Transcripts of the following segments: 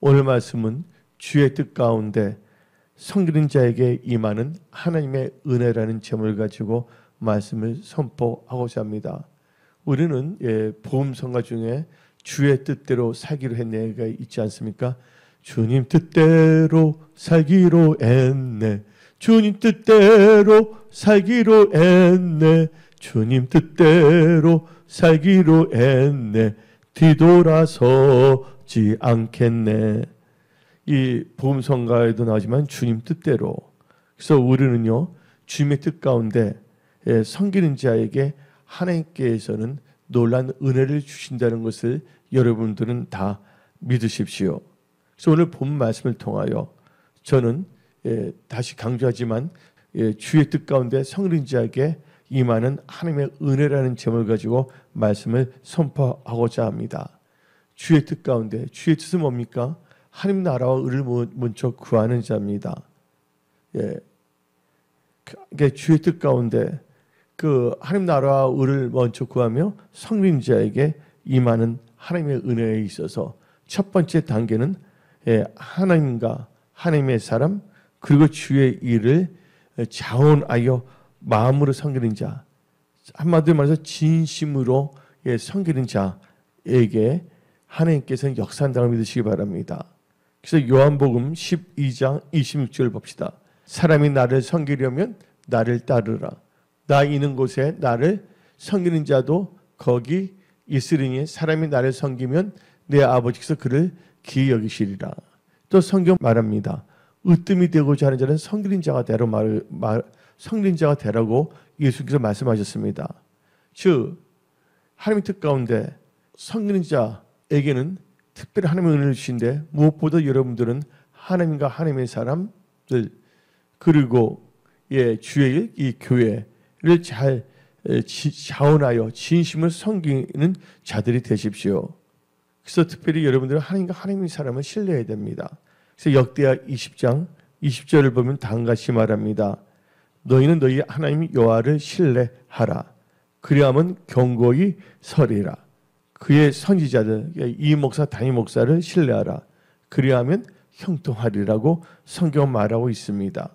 오늘 말씀은 주의 뜻 가운데 섬기는 자에게 임하는 하나님의 은혜라는 제목을 가지고 말씀을 선포하고자 합니다. 우리는 복음성가 중에 주의 뜻대로 살기로 했네가 있지 않습니까? 주님 뜻대로 살기로 했네. 주님 뜻대로 살기로 했네. 주님 뜻대로 살기로 했네. 뒤돌아서지 않겠네. 이 복음성가에도 나오지만 주님 뜻대로. 그래서 우리는요, 주님의 뜻 가운데 섬기는 자에게 하나님께서는 놀라운 은혜를 주신다는 것을 여러분들은 다 믿으십시오. 그래서 오늘 본 말씀을 통하여 저는 다시 강조하지만 주의 뜻 가운데 섬기는 자에게 임하는 하나님의 은혜라는 제목을 가지고 말씀을 선포하고자 합니다. 주의 뜻 가운데, 주의 뜻은 뭡니까? 하나님 나라와 의를 먼저 구하는 자입니다. 그러니까 주의 뜻 가운데 그 하나님 나라와 의를 먼저 구하며 섬기는 자에게 임하는 하나님의 은혜에 있어서 첫 번째 단계는 하나님과 하나님의 사람 그리고 주의 일을 자원하여 마음으로 섬기는 자, 한마디로 말해서 진심으로 섬기는 자에게 하나님께서는 역사한다고 믿으시기 바랍니다. 그래서 요한복음 12장 26절 봅시다. 사람이 나를 섬기려면 나를 따르라. 나 있는 곳에 나를 섬기는 자도 거기 있으리니 사람이 나를 섬기면 내 아버지께서 그를 귀히 여기시리라. 또 성경 말합니다. 으뜸이 되고자 하는 자는 섬기는 자가 되라 섬기는 자가 되라고 예수께서 말씀하셨습니다. 즉 하나님의 뜻 가운데 섬기는 자에게는 특별히 하나님의 은혜를 주신데 무엇보다 여러분들은 하나님과 하나님의 사람들 그리고 주의 일, 이 교회를 잘 자원하여 진심을 섬기는 자들이 되십시오. 그래서 특별히 여러분들은 하나님과 하나님의 사람을 신뢰해야 됩니다. 그래서 역대하 20장 20절을 보면 다음같이 말합니다. 너희는 너희 하나님 여호와를 신뢰하라. 그리하면 경고히 서리라. 그의 선지자들 이 목사 담임 목사를 신뢰하라. 그리하면 형통하리라고 성경 말하고 있습니다.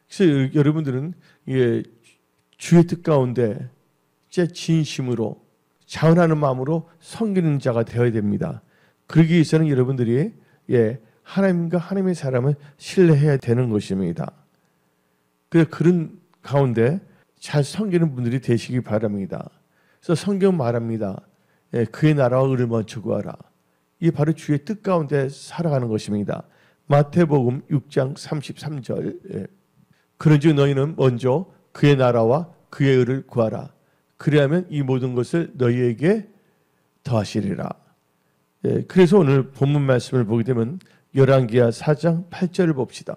그래서 여러분들은 주의 뜻 가운데 진심으로 자원하는 마음으로 섬기는 자가 되어야 됩니다. 그러기 위해서는 여러분들이 하나님과 하나님의 사람을 신뢰해야 되는 것입니다. 그런 가운데 잘 섬기는 분들이 되시기 바랍니다. 그래서 성경 말합니다. 그의 나라와 의를 먼저 구하라. 이게 바로 주의 뜻 가운데 살아가는 것입니다. 마태복음 6장 33절 그런즉 너희는 먼저 그의 나라와 그의 의를 구하라. 그리하면 이 모든 것을 너희에게 더하시리라. 그래서 오늘 본문 말씀을 보게 되면 열왕기하 4장 8절을 봅시다.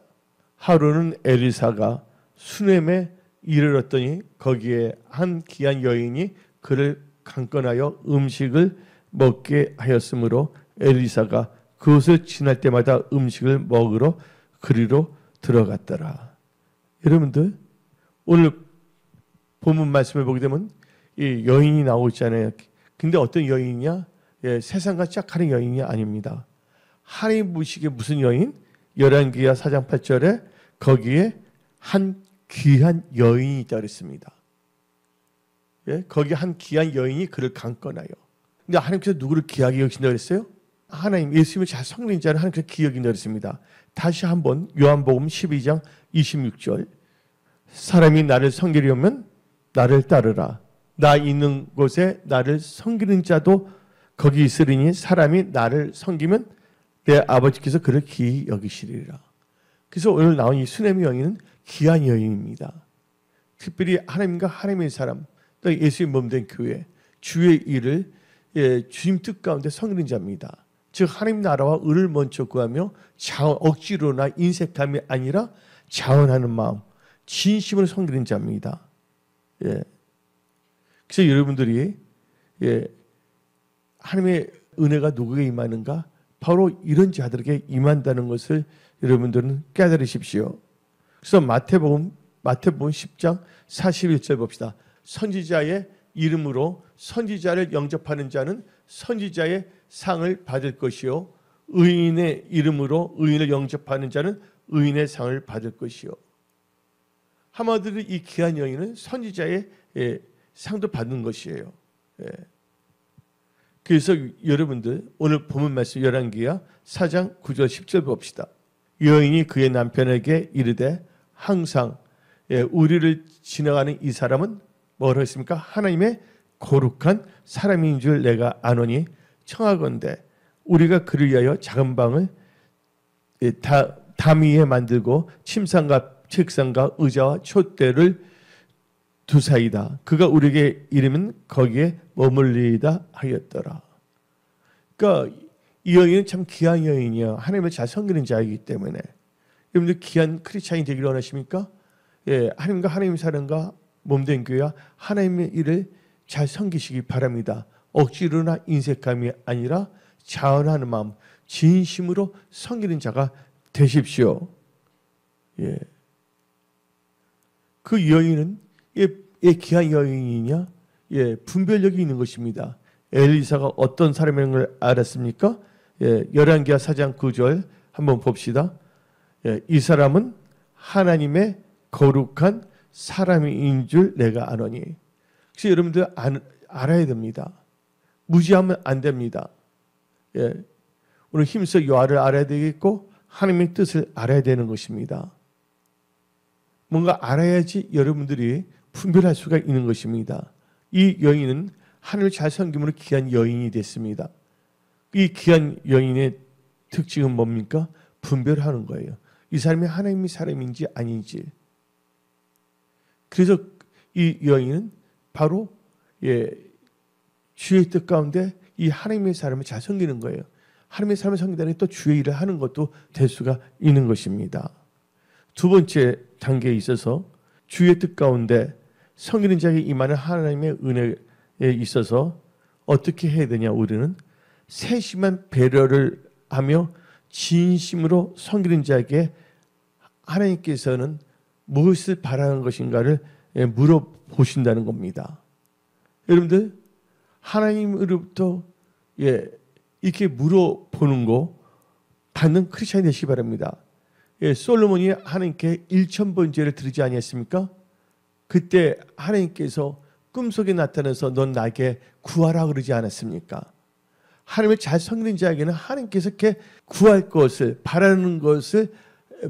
하루는 엘리사가 수넴에 이르렀더니 거기에 한 귀한 여인이 그를 강권하여 음식을 먹게 하였으므로 엘리사가 그곳을 지날 때마다 음식을 먹으러 그리로 들어갔더라. 여러분들 오늘 본문 말씀을 보게 되면 이 여인이 나오잖아요. 근데 어떤 여인이냐? 세상과 짝하는 여인이 아닙니다. 하나님 보시기에 무슨 여인? 열왕기하 4장 8절에 거기에 한 귀한 여인이 있다 그랬습니다. 거기 한 귀한 여인이 그를 강권하여. 근데 하나님께서 누구를 귀하게 여기신다고 그랬어요? 하나님, 예수님을 잘 섬기는 자를 하나님께서 귀하게 여긴다고 그랬습니다. 다시 한번 요한복음 12장 26절 사람이 나를 섬기려면 나를 따르라. 나 있는 곳에 나를 섬기는 자도 거기 있으리니 사람이 나를 섬기면 내 아버지께서 그를 귀히 여기시리라. 그래서 오늘 나온 이 수넴 여인은 귀한 여인입니다. 특별히 하나님과 하나님의 사람, 또 예수의 몸된 교회, 주의 일을 주님 뜻 가운데 섬기는 자입니다. 즉 하나님 나라와 의를 먼저 구하며 억지로나 인색함이 아니라 자원하는 마음, 진심으로 섬기는 자입니다. 그래서 여러분들이 하나님의 은혜가 누구에게 임하는가? 바로 이런 자들에게 임한다는 것을 여러분들은 깨달으십시오. 그래서 마태복음 10장 41절 봅시다. 선지자의 이름으로 선지자를 영접하는 자는 선지자의 상을 받을 것이요 의인의 이름으로 의인을 영접하는 자는 의인의 상을 받을 것이요. 한마디로 이 귀한 여인은 선지자의 상도 받는 것이에요. 그래서 여러분들 오늘 본문 말씀 열왕기하 4장 9절 10절 봅시다. 여인이 그의 남편에게 이르되 항상 우리를 지나가는 이 사람은 뭐라 했습니까? 하나님의 거룩한 사람인 줄 내가 아노니 청하건대 우리가 그를 위하여 작은 방을 담 위에 만들고 침상과 책상과 의자와 촛대를 두사이다. 그가 우리에게 이르면 거기에 머물리다 하였더라. 그러니까 이 여인은 참 귀한 여인이야. 하나님을 잘 섬기는 자이기 때문에. 여러분들 귀한 크리스찬이 되기를 원하십니까? 하나님과 하나님 사랑과 몸된 교회와 하나님의 일을 잘 섬기시기 바랍니다. 억지로나 인색함이 아니라 자원하는 마음, 진심으로 섬기는 자가 되십시오. 그 여인은 귀한 여인이냐? 분별력이 있는 것입니다. 엘리사가 어떤 사람인 걸 알았습니까? 열왕기하 4장 9절 한번 봅시다. 이 사람은 하나님의 거룩한 사람인 줄 내가 아노니. 그래서 여러분들 알아야 됩니다. 무지하면 안 됩니다. 오늘 힘써 여호와를 알아야 되겠고 하나님의 뜻을 알아야 되는 것입니다. 뭔가 알아야지 여러분들이 분별할 수가 있는 것입니다. 이 여인은 하늘을 잘 섬김으로 귀한 여인이 됐습니다. 이 귀한 여인의 특징은 뭡니까? 분별하는 거예요. 이 사람이 하나님의 사람인지 아닌지. 그래서 이 여인은 바로 주의 뜻 가운데 이 하나님의 사람을 잘 섬기는 거예요. 하나님의 사람을 섬기다니 또 주의 일을 하는 것도 될 수가 있는 것입니다. 두 번째 단계에 있어서 주의 뜻 가운데 섬기는 자에게 임하는 하나님의 은혜에 있어서 어떻게 해야 되냐? 우리는 세심한 배려를 하며 진심으로 섬기는 자에게 하나님께서는 무엇을 바라는 것인가를 물어보신다는 겁니다. 여러분들 하나님으로부터 이렇게 물어보는 거 받는 크리스찬이 되시기 바랍니다. 솔로몬이 하나님께 1000번제를 드리지 아니했습니까? 그때 하나님께서 꿈속에 나타나서 넌 나에게 구하라 그러지 않았습니까? 하나님을 잘 섬기는 자에게는 하나님께서 이렇게 구할 것을 바라는 것을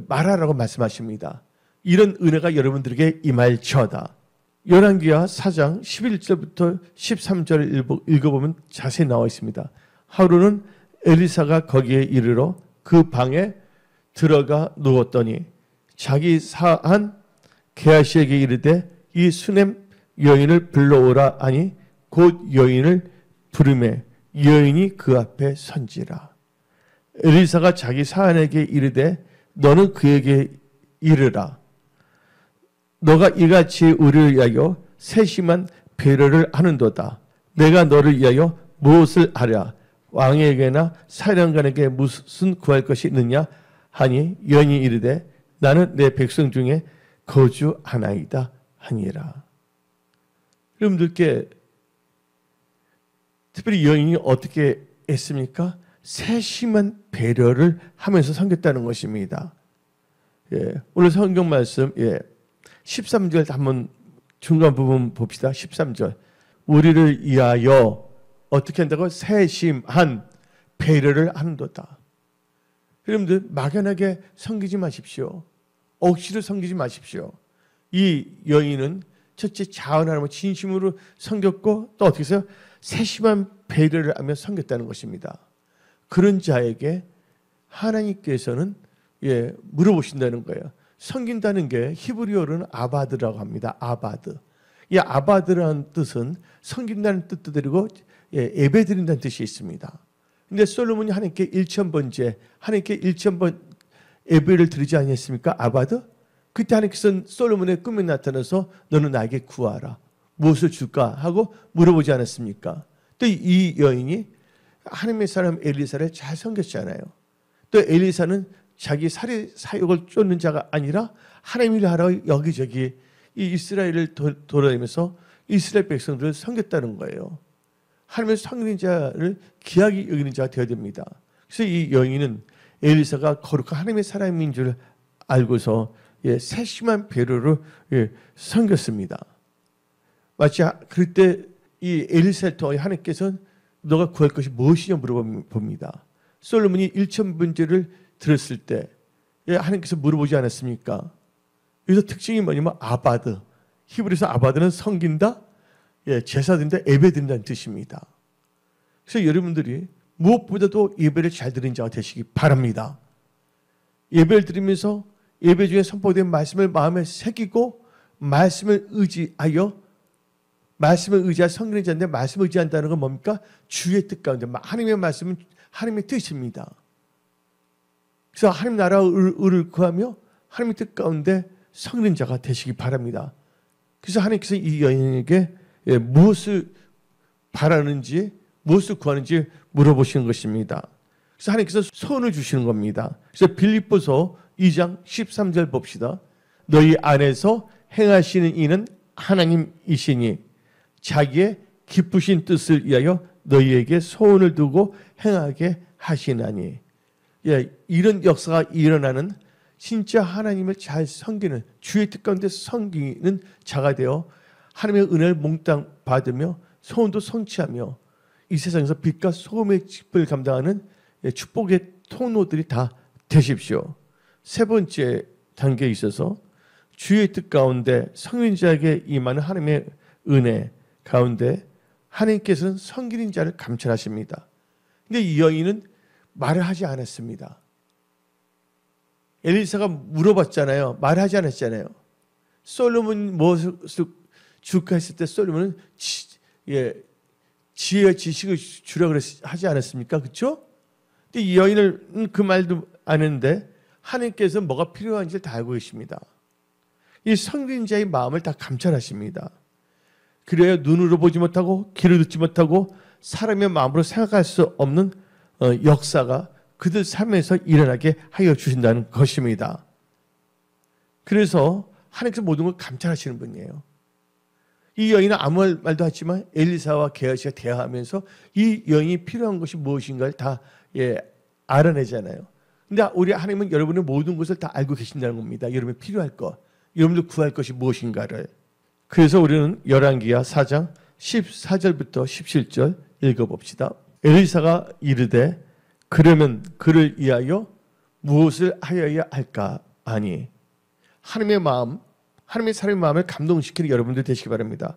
말하라고 말씀하십니다. 이런 은혜가 여러분들에게 임할지어다. 열왕기하 4장 11절부터 13절을 읽어보면 자세히 나와 있습니다. 하루는 엘리사가 거기에 이르러 그 방에 들어가 누웠더니 자기 사한 게하시에게 이르되 이 수넴 여인을 불러오라 하니 곧 여인을 부르매 여인이 그 앞에 선지라. 엘리사가 자기 사한에게 이르되 너는 그에게 이르라. 너가 이같이 우리를 위하여 세심한 배려를 하는도다. 내가 너를 위하여 무엇을 하랴? 왕에게나 사령관에게 무슨 구할 것이 있느냐? 하니 여인이 이르되 나는 내 백성 중에 거주하나이다 하니라. 여러분들께 특별히 여인이 어떻게 했습니까? 세심한 배려를 하면서 섬겼다는 것입니다. 오늘 성경 말씀 13절 한번 중간 부분 봅시다. 13절 우리를 위하여 어떻게 한다고? 세심한 배려를 하는도다. 여러분들 막연하게 섬기지 마십시오. 억지로 섬기지 마십시오. 이 여인은 첫째 자원하며 진심으로 섬겼고 또 어떻게 해서 세심한 배려를 하며 섬겼다는 것입니다. 그런 자에게 하나님께서는 물어보신다는 거예요. 섬긴다는 게 히브리어로는 아바드라고 합니다. 아바드. 이 아바드라는 뜻은 섬긴다는 뜻도 되고 예배드린다는 뜻이 있습니다. 근데 솔로몬이 하나님께 1000번째, 하나님께 1000번 예배를 드리지 않았습니까? 아바드? 그때 하나님께서 솔로몬의 꿈에 나타나서 너는 나에게 구하라. 무엇을 줄까? 하고 물어보지 않았습니까? 또 이 여인이 하나님의 사람 엘리사를 잘 섬겼잖아요. 또 엘리사는 자기 사역을 쫓는 자가 아니라 하나님 일을 하러 여기저기 이 이스라엘을 돌아다니면서 이스라엘 백성들을 섬겼다는 거예요. 하나님의 섬기는 자를 귀하게 여기는 자가 되어야 됩니다. 그래서 이 여인은 엘리사가 거룩한 하나님의 사람인 줄 알고서 세심한 배려로 섬겼습니다. 마치 그때 이 엘리사를 통해 하나님께서는 너가 구할 것이 무엇이냐 물어봅니다. 솔로몬이 1000번제를 드렸을 때 하나님께서 물어보지 않았습니까? 여기서 특징이 뭐냐면 아바드, 히브리서 아바드는 섬긴다, 제사드린다, 예배드린다는 뜻입니다. 그래서 여러분들이 무엇보다도 예배를 잘 드리는 자가 되시기 바랍니다. 예배를 드리면서 예배 중에 선포된 말씀을 마음에 새기고 말씀을 의지하여 섬기는 자인데, 말씀을 의지한다는 건 뭡니까? 주의 뜻 가운데 하나님의 말씀은 하나님의 뜻입니다. 그래서 하나님 나라의 의를 구하며 하나님의 뜻 가운데 섬기는 자가 되시기 바랍니다. 그래서 하나님께서 이 여인에게 무엇을 바라는지, 무엇을 구하는지 물어보시는 것입니다. 그래서 하나님께서 소원을 주시는 겁니다. 그래서 빌립보서 2장 13절 봅시다. 너희 안에서 행하시는 이는 하나님이시니 자기의 기쁘신 뜻을 위하여 너희에게 소원을 두고 행하게 하시나니. 이런 역사가 일어나는 진짜 하나님을 잘 섬기는, 주의 뜻 가운데 섬기는 자가 되어 하나님의 은혜를 몽땅 받으며 소원도 성취하며 이 세상에서 빛과 소금의 직분을 감당하는 축복의 통로들이 다 되십시오. 세 번째 단계에 있어서 주의 뜻 가운데 성인자에게 임하는 하나님의 은혜 가운데 하나님께서는 섬기는 자를 감찰하십니다. 근데 이 여인은 말을 하지 않았습니다. 엘리사가 물어봤잖아요. 말하지 않았잖아요. 솔로몬 무엇을 줄까 했을 때 솔로몬은 지혜와 지식을 주라 하지 않았습니까? 그렇죠? 근데 이 여인은 그 말도 안 했는데 하나님께서 뭐가 필요한지를 다 알고 계십니다. 이 섬기는 자의 마음을 다 감찰하십니다. 그래야 눈으로 보지 못하고 귀로 듣지 못하고 사람의 마음으로 생각할 수 없는 역사가 그들 삶에서 일어나게 하여 주신다는 것입니다. 그래서 하나님께서 모든 걸 감찰하시는 분이에요. 이 여인은 아무 말도 하지만 엘리사와 게하시가 대화하면서 이 여인이 필요한 것이 무엇인가를 다 알아내잖아요. 근데 우리 하나님은 여러분의 모든 것을 다 알고 계신다는 겁니다. 여러분이 필요할 것, 여러분들 구할 것이 무엇인가를. 그래서 우리는 열왕기하 4장 14절부터 17절 읽어봅시다. 엘리사가 이르되 그러면 그를 위하여 무엇을 하여야 할까 하니. 하나님의 마음, 하나님의 사람의 마음을 감동시키는 여러분들 되시기 바랍니다.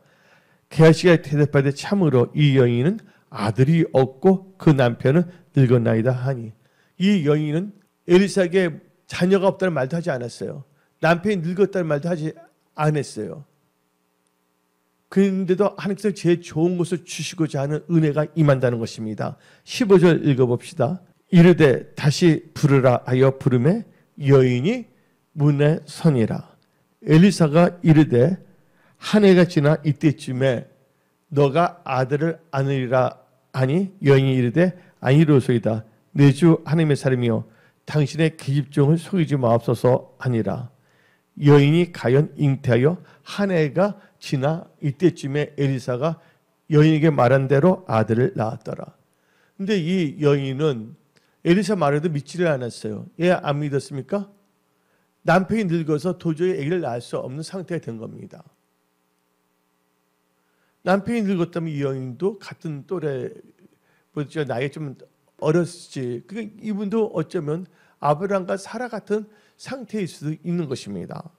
게하시가 대답하되 참으로 이 여인은 아들이 없고 그 남편은 늙었나이다 하니. 이 여인은 엘리사에게 자녀가 없다는 말도 하지 않았어요. 남편이 늙었다는 말도 하지 않았어요. 그런데도 하나님께서 제일 좋은 것을 주시고자 하는 은혜가 임한다는 것입니다. 15절 읽어봅시다. 이르되 다시 부르라 하여 부르매 여인이 문에 서니라. 엘리사가 이르되 한 해가 지나 이때쯤에 너가 아들을 안으리라 하니 여인이 이르되 아니로소이다. 내 주 하나님의 사람이여 당신의 계집종을 속이지 마옵소서 하니라. 여인이 가연 잉태하여 한 해가 지나 이때쯤에 엘리사가 여인에게 말한 대로 아들을 낳았더라. 근데 이 여인은 엘리사 말에도 믿지를 않았어요. 왜 안 믿었습니까? 남편이 늙어서 도저히 아기를 낳을 수 없는 상태가 된 겁니다. 남편이 늙었다면 이 여인도 같은 또래, 나이가 좀 어렸지. 그러니까 이분도 어쩌면 아브라함과 사라 같은 상태일 수도 있는 것입니다.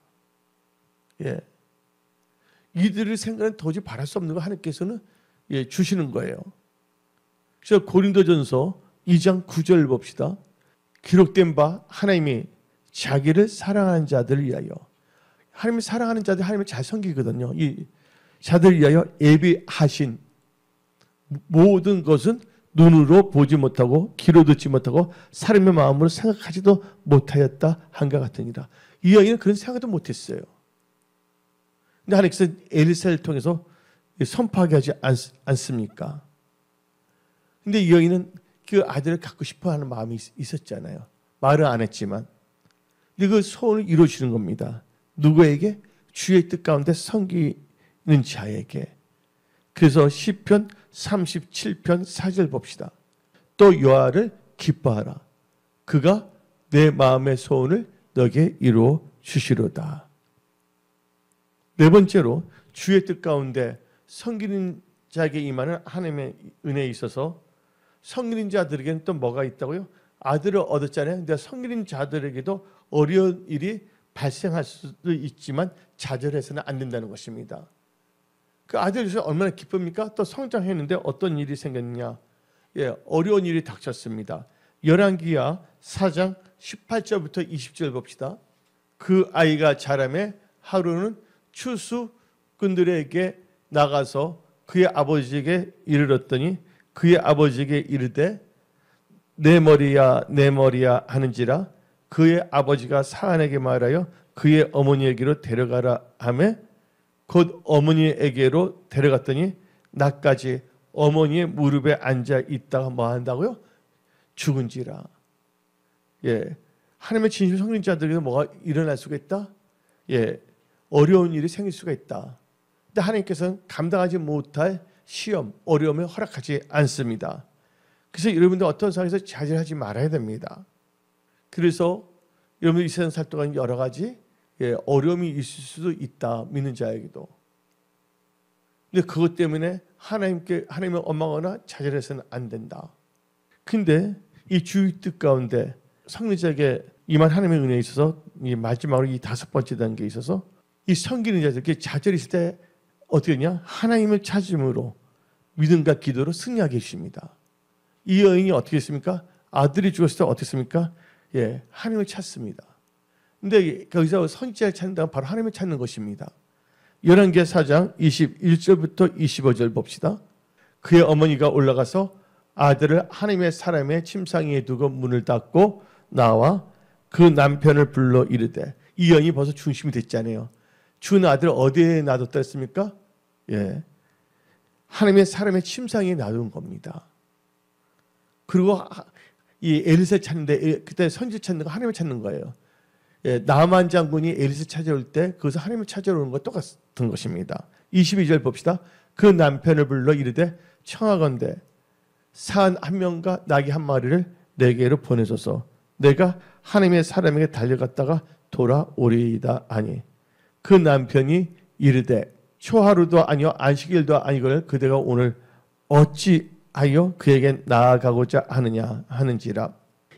이들의 생각은 도저히 바랄 수 없는 거 하나님께서는 주시는 거예요. 그래서 고린도전서 2장 9절 봅시다. 기록된 바 하나님이 자기를 사랑하는 자들을 위하여, 하나님을 사랑하는 자들 하나님을 잘 섬기거든요. 이 자들을 위하여 예비하신 모든 것은 눈으로 보지 못하고 귀로 듣지 못하고 사람의 마음으로 생각하지도 못하였다 한가 같으니라. 이 여인은 그런 생각도 못했어요. 근데 하나님께서 엘리사를 통해서 선포하게 하지 않습니까? 근데 이 여인은 그 아들을 갖고 싶어하는 마음이 있었잖아요. 말은 안 했지만. 근데 그 소원을 이루어주는 겁니다. 누구에게? 주의 뜻 가운데 섬기는 자에게. 그래서 시편 37편 4절 봅시다. 또 여호와를 기뻐하라. 그가 내 마음의 소원을 너에게 이루어 주시로다. 네 번째로 주의 뜻 가운데 섬기는 자에게 임하는 하나님의 은혜에 있어서 섬기는 자들에게는 또 뭐가 있다고요? 아들을 얻었잖아요. 근데 섬기는 자들에게도 어려운 일이 발생할 수도 있지만 좌절해서는 안 된다는 것입니다. 그 아들이 얼마나 기쁩니까? 또 성장했는데 어떤 일이 생겼느냐? 어려운 일이 닥쳤습니다. 열왕기하 4장 18절부터 20절 봅시다. 그 아이가 자라매 하루는 추수꾼들에게 나가서 그의 아버지에게 이르렀더니 그의 아버지에게 이르되 내 머리야 내 머리야 하는지라 그의 아버지가 사안에게 말하여 그의 어머니에게로 데려가라 하매 곧 어머니에게로 데려갔더니 나까지 어머니의 무릎에 앉아 있다가 뭐 한다고요? 죽은지라. 하나님의 진심 성령 자들에게 뭐가 일어날 수가 있다? 어려운 일이 생길 수가 있다. 근데 하나님께서는 감당하지 못할 시험, 어려움을 허락하지 않습니다. 그래서 여러분들 어떤 상황에서 좌절하지 말아야 됩니다. 그래서 여러분들 이 세상 살 동안 여러 가지 어려움이 있을 수도 있다. 믿는 자에게도. 근데 그것 때문에 하나님을 원망하거나 좌절해서는 안 된다. 근데 이 주의 뜻 가운데 성리자에게 임한 하나님의 은혜에 있어서 이 마지막으로 이 5번째 단계에 있어서 이 섬기는 자들에게 좌절이 있을 때 어떻게 하냐? 하나님을 찾음으로 믿음과 기도로 승리하게 해주십니다. 이 여인이 어떻게 했습니까? 아들이 죽었을 때 어떻게 했습니까? 하나님을 찾습니다. 근데 거기서 선지자를 찾는다면 바로 하나님을 찾는 것입니다. 열왕기하 4장 21절부터 25절 봅시다. 그의 어머니가 올라가서 아들을 하나님의 사람의 침상위에 두고 문을 닫고 나와 그 남편을 불러 이르되 이 여인이 벌써 중심이 됐잖아요. 준 아들 어디에 놔뒀다 했습니까? 하나님의 사람의 침상에 놔둔 겁니다. 그리고 이 엘리사 찾는데 그때 선지 찾는 거 하나님을 찾는 거예요. 나만 장군이 엘리사 찾아올 때 그것을 하나님을 찾아오는 것과 똑같은 것입니다. 22절 봅시다. 그 남편을 불러 이르되 청하건대 산 한 명과 나귀 한 마리를 내게로 보내소서. 내가 하나님의 사람에게 달려갔다가 돌아오리이다 하니 그 남편이 이르되 초하루도 아니요 안식일도 아니거늘 그대가 오늘 어찌하여 그에게 나아가고자 하느냐 하는지라.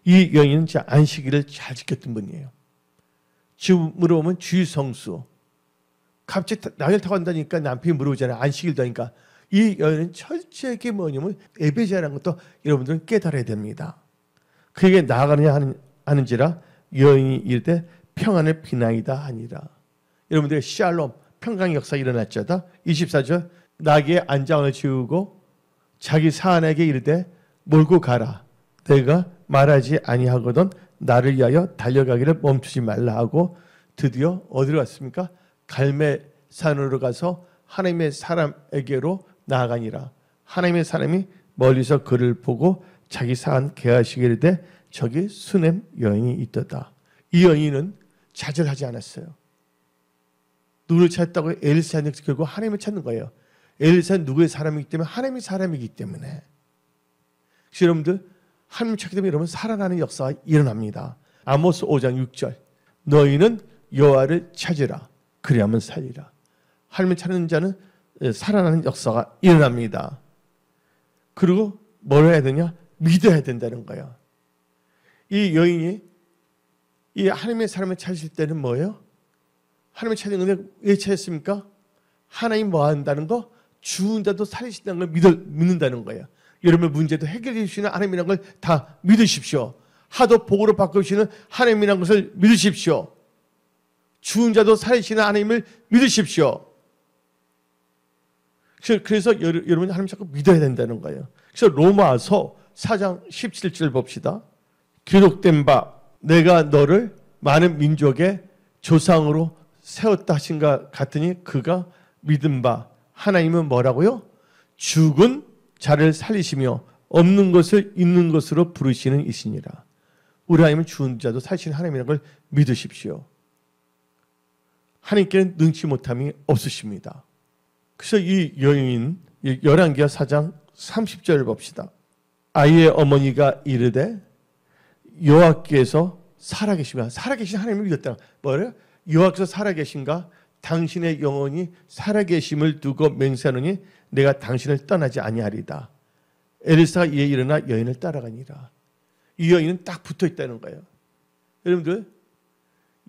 이 여인은 안식일을 잘 지켰던 분이에요. 지금으로 보면 주의성수. 갑자기 나귀를 타고 간다니까 남편이 물어보잖아요. 안식일도 하니까. 이 여인은 철저하게 뭐냐면 예배자라는 것도 여러분들은 깨달아야 됩니다. 그에게 나아가느냐 하는지라 여인이 이르되 평안을 비나이다 하니라. 여러분들의 샬롬 평강의 역사 일어났죠다. 24절 나귀의 안장을 지우고 자기 사안에게 이르되 몰고 가라. 내가 말하지 아니하거든 나를 위하여 달려가기를 멈추지 말라 하고 드디어 어디로 갔습니까? 갈멜산으로 가서 하나님의 사람에게로 나아가니라. 하나님의 사람이 멀리서 그를 보고 자기 사안 개하시기를 이르되 저기 수넴 여인이 있도다. 이 여인은 좌절하지 않았어요. 누구를 찾았다고 엘리사는 결국 하나님을 찾는 거예요. 엘리사는 누구의 사람이기 때문에 하나님의 사람이기 때문에. 그래서 여러분들 하나님을 찾게 되면 여러분 살아나는 역사가 일어납니다. 아모스 5장 6절 너희는 여호와를 찾으라 그리하면 살리라. 하나님을 찾는 자는 살아나는 역사가 일어납니다. 그리고 뭘 해야 되냐? 믿어야 된다는 거예요. 이 여인이 이 하나님의 사람을 찾으실 때는 뭐예요? 하나님을 찾는 건데 왜 찾았습니까? 하나님 뭐 한다는 거? 죽은 자도 살리신다는 걸 믿는다는 거예요. 여러분의 문제도 해결해 주시는 하나님이라는 걸 다 믿으십시오. 하도 복으로 바꿔주시는 하나님이라는 것을 믿으십시오. 죽은 자도 살리시는 하나님을 믿으십시오. 그래서 여러분이 하나님 자꾸 믿어야 된다는 거예요. 그래서 로마서 4장 17절 봅시다. 기록된 바 내가 너를 많은 민족의 조상으로 세웠다 하신 것 같으니 그가 믿은 바 하나님은 뭐라고요? 죽은 자를 살리시며 없는 것을 있는 것으로 부르시는 이시니라. 우리 하나님은 죽은 자도 살리시는 하나님이라는 걸 믿으십시오. 하나님께는 능치 못함이 없으십니다. 그래서 이 여인 열왕기하 4장 30절을 봅시다. 아이의 어머니가 이르되 여호와께서 살아계신가? 살아계신 하나님을 믿었다. 뭐래요? 여호와께서 살아계신가? 당신의 영혼이 살아계심을 두고 맹세하노니 내가 당신을 떠나지 아니하리다. 엘리사가 이에 일어나 여인을 따라가니라. 이 여인은 딱 붙어 있다는 거예요. 여러분들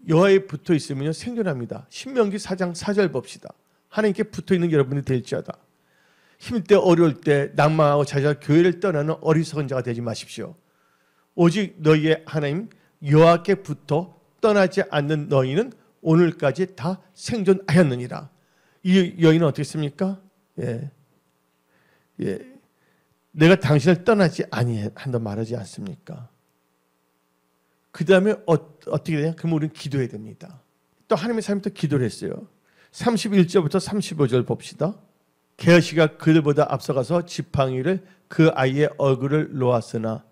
여호와에 붙어 있으면 생존합니다. 신명기 4장 4절 봅시다. 하나님께 붙어 있는 여러분이 될지어다. 힘들 때 어려울 때 낭망하고 자기가 교회를 떠나는 어리석은 자가 되지 마십시오. 오직 너희의 하나님 여호와께 붙어 떠나지 않는 너희는 오늘까지 다 생존하였느니라. 이 여인은 어떻게 했습니까? 내가 당신을 떠나지 아니한다 말하지 않습니까? 그 다음에 어떻게 되냐? 그럼 우리는 기도해야 됩니다. 또 하나님의 사람이 또 기도를 했어요. 31절부터 35절 봅시다. 게하시가 그들보다 앞서가서 지팡이를 그 아이의 얼굴을 놓았으나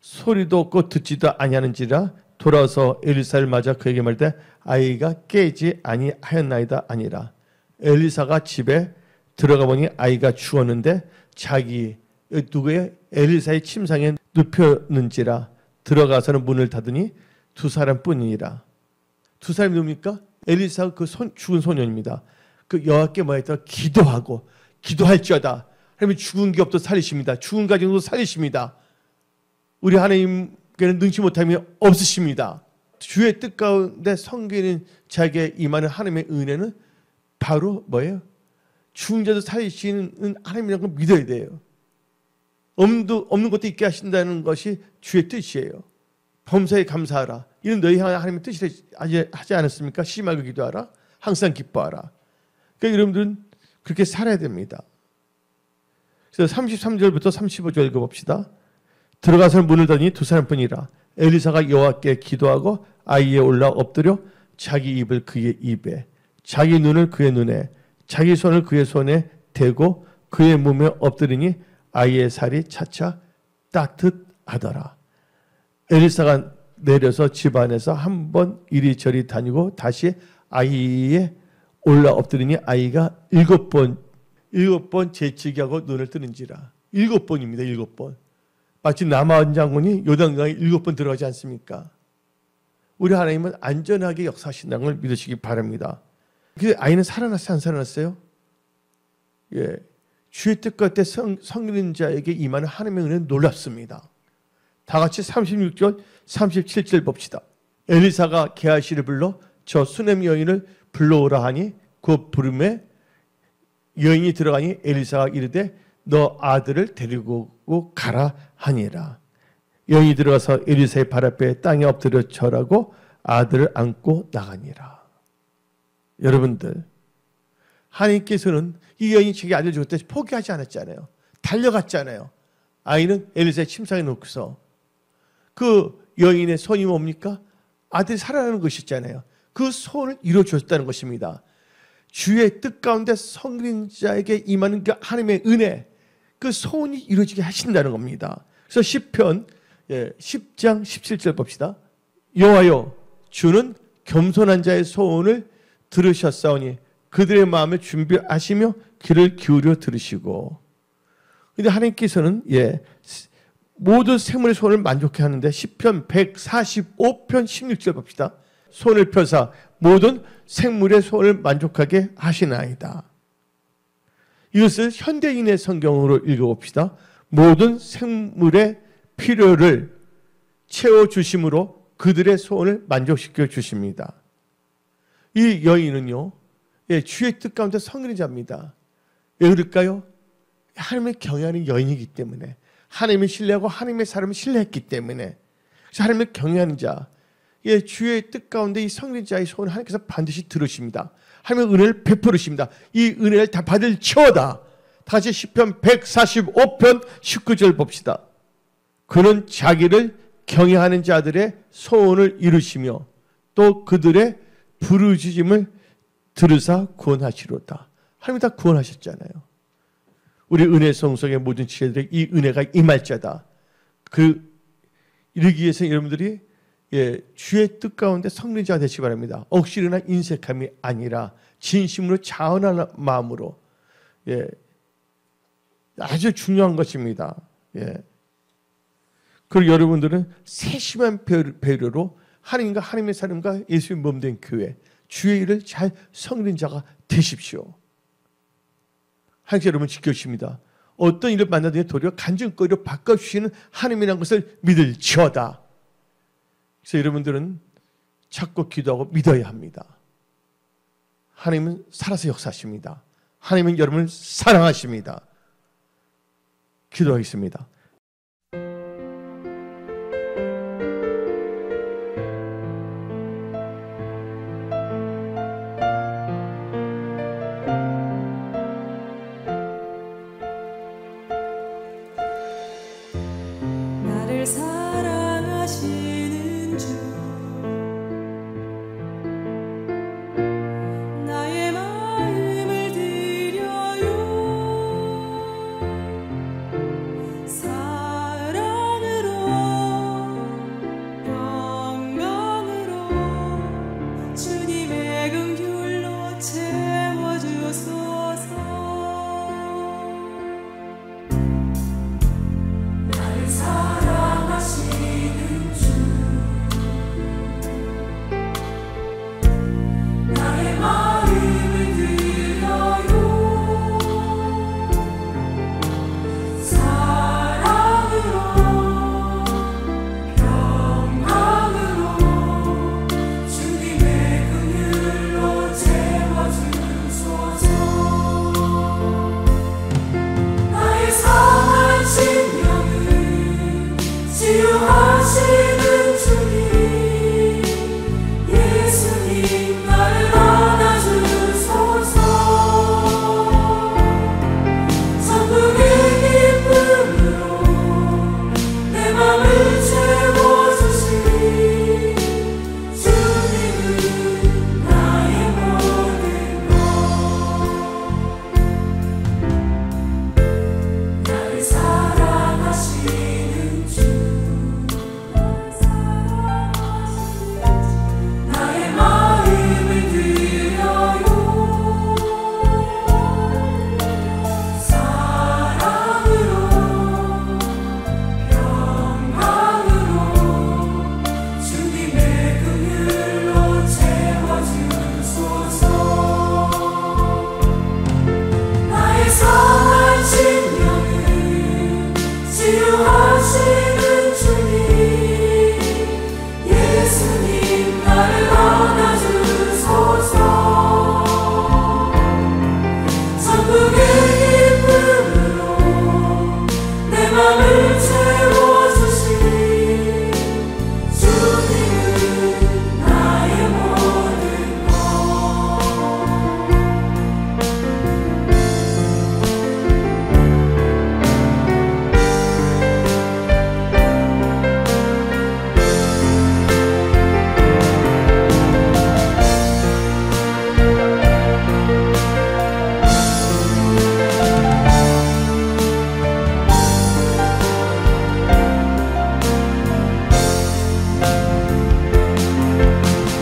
소리도 없고 듣지도 아니하는지라 돌아서 엘리사를 맞아 그에게 말하되 아이가 깨지 아니하였나이다 아니라. 엘리사가 집에 들어가 보니 아이가 죽었는데 자기 누구의 엘리사의 침상에 눕혔는지라. 들어가서는 문을 닫으니 두 사람뿐이니라. 두 사람이 누굽니까? 엘리사 그 죽은 소년입니다. 그 여호와께 뭐 했더라? 기도하고 기도할지어다. 하나님은 죽은 게 없도 살리십니다. 죽은 가정도 살리십니다. 우리 하나님께는 능치 못함이 없으십니다. 주의 뜻 가운데 섬기는 자에게 임하는 하나님의 은혜는 바로 뭐예요? 죽은 자도 살리시는 하나님이라는 걸 믿어야 돼요. 없는 것도 있게 하신다는 것이 주의 뜻이에요. 범사에 감사하라. 이는 너희 향한 하나님의 뜻이라 하지 않았습니까? 쉬지 말고 기도하라. 항상 기뻐하라. 그러니까 여러분들은 그렇게 살아야 됩니다. 그래서 33절부터 35절 읽어봅시다. 들어가서 문을 닫으니 두 사람뿐이라. 엘리사가 여호와께 기도하고 아이에 올라 엎드려 자기 입을 그의 입에, 자기 눈을 그의 눈에, 자기 손을 그의 손에 대고 그의 몸에 엎드리니 아이의 살이 차차 따뜻하더라. 엘리사가 내려서 집 안에서 한 번 이리저리 다니고 다시 아이에 올라 엎드리니 아이가 7번 재치기하고 눈을 뜨는지라. 7번입니다. 7번. 마치 남아원 장군이 요단강에 7번 들어가지 않습니까? 우리 하나님은 안전하게 역사하신다는 걸 믿으시기 바랍니다. 그 아이는 살아났어요? 안 살아났어요? 예. 주의 뜻과 때 성기는 자에게 임하는 하나님의 은혜는 놀랍습니다. 다 같이 36절, 37절 봅시다. 엘리사가 게하시를 불러 저 수넴 여인을 불러오라 하니 그 부름에 여인이 들어가니 엘리사가 이르되 너 아들을 데리고 가라 하니라. 여인이 들어가서 엘리사의 발 앞에 땅에 엎드려 절하고 아들을 안고 나가니라. 여러분들, 하나님께서는 이 여인이 자기 아들 죽을 때 포기하지 않았잖아요. 달려갔잖아요. 아이는 엘리사의 침상에 놓고서 그 여인의 손이 뭡니까? 아들이 살아나는 것이잖아요. 그 소원을 이루어주었다는 것입니다. 주의 뜻 가운데 성린 자에게 임하는 그 하나님의 은혜, 그 소원이 이루어지게 하신다는 겁니다. 그래서 시편 10장 17절 봅시다. 여호와여, 주는 겸손한 자의 소원을 들으셨사오니 그들의 마음을 준비하시며 귀를 기울여 들으시고. 그런데 하나님께서는 모든 생물의 소원을 만족해 하는데 시편 145편 16절 봅시다. 손을 펴사 모든 생물의 소원을 만족하게 하시나이다. 이것을 현대인의 성경으로 읽어봅시다. 모든 생물의 필요를 채워주심으로 그들의 소원을 만족시켜 주십니다. 이 여인은요, 주의 뜻 가운데 성인의 자입니다. 왜 그럴까요? 하나님을 경외하는 여인이기 때문에, 하나님을 신뢰하고 하나님의 사람을 신뢰했기 때문에, 하나님을 경외하는 자, 주의 뜻 가운데 이 성인 자의 소원을 하나님께서 반드시 들으십니다. 하나님의 은혜를 베풀으십니다. 이 은혜를 다 받을지어다. 다시 시편 145편 19절 봅시다. 그는 자기를 경외하는 자들의 소원을 이루시며 또 그들의 부르짖음을 들으사 구원하시로다. 하나님이 다 구원하셨잖아요. 우리 은혜 성속의 모든 지혜들에게 이 은혜가 임할 자다. 이르기 위해서 여러분들이 주의 뜻 가운데 성리자가 되시기 바랍니다. 억지로나 인색함이 아니라 진심으로 자원하는 마음으로. 아주 중요한 것입니다. 그리고 여러분들은 세심한 배려로 하나님과 하나님의 사람과 예수의 몸된 교회, 주의 일을 잘 섬기는 자가 되십시오. 하나님께서 여러분 지켜주십니다. 어떤 일을 만나든지 도리어 간증거리로 바꿔주시는 하나님이라는 것을 믿을지어다. 그래서 여러분들은 찾고 기도하고 믿어야 합니다. 하나님은 살아서 역사하십니다. 하나님은 여러분을 사랑하십니다. 기도하겠습니다. 나를 사랑하시는 주, 나의 마음을 드려요. 사랑으로 영광으로 주님의 긍휼로 채워주소서. 나를 사랑하시는 주, 나의 마음을 드려요. 사랑으로 영광으로 주님의 긍휼로 채워주소서. 나의 상한 심령을 치유하시는 주님, 예수님 나를 안아주소서. 천국의 기쁨으로 내 맘을 채워주신 주님은 나의 모든 것. 나를 사랑하시는 주, 나의 마음을 드려요. 사랑으로 영광으로 주님의 긍휼로 채워주소서. 나의 상한 심령을 치유하시는 주님, 예수님 나를 안아주소서. 천국의 기쁨으로 내 맘을 채워주신 주님은 나의 모든 것.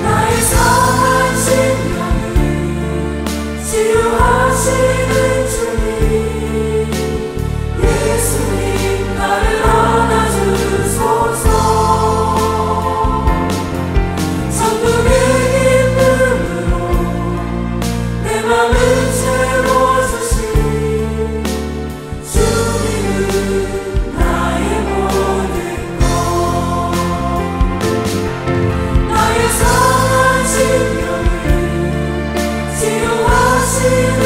나의 상한 심령을 치유하시는 주님, 예수님 나를 안아주소서. 천국의 기쁨으로 내 맘을 채워주신 주님은 나의 모든 것. 나의 상한 심령을 치유하시는